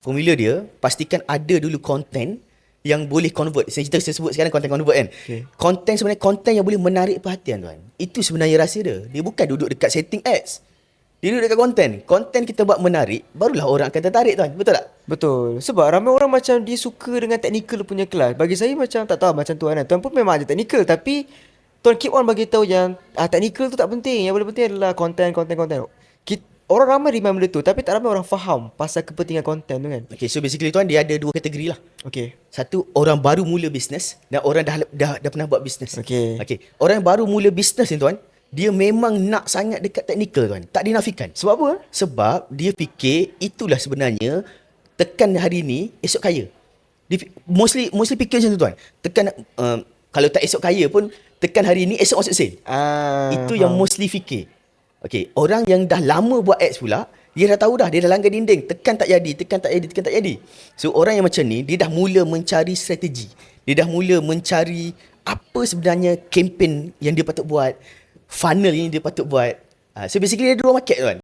Formula dia, pastikan ada dulu content yang boleh convert. Kita sebut sekarang content convert kan. Okay. Content sebenarnya content yang boleh menarik perhatian tuan. Itu sebenarnya rahsia dia. Dia bukan duduk dekat setting ads. Dia duduk dekat content. Content kita buat menarik, barulah orang akan tertarik tuan. Betul tak? Betul. Sebab ramai orang macam dia suka dengan technical punya kelas. Bagi saya macam tak tahu macam tuan kan. Tuan pun memang ada technical, tapi tuan keep on bagi tahu yang technical tu tak penting. Yang paling penting adalah content. Orang ramai remind benda tu, tapi tak ramai orang faham pasal kepentingan content tu kan. Okay, so basically tuan, dia ada dua kategori lah. Okay. Satu, orang baru mula bisnes dan orang dah pernah buat bisnes. Okay. Orang yang baru mula bisnes ni tuan, dia memang nak sangat dekat teknikal tuan. Tak dinafikan. Sebab apa? Sebab dia fikir itulah sebenarnya tekan hari ni, esok kaya. Dia mostly fikir macam tu tuan. Tekan kalau tak esok kaya pun, tekan hari ni, esok masuk sale. Itu yang mostly fikir. Okay, orang yang dah lama buat ads pula, dia dah tahu dah, dia dah langgar dinding, tekan tak jadi. So orang yang macam ni, dia dah mula mencari strategi. Dia dah mula mencari apa sebenarnya campaign yang dia patut buat, funnel yang dia patut buat. So basically dia ada dua market tuan.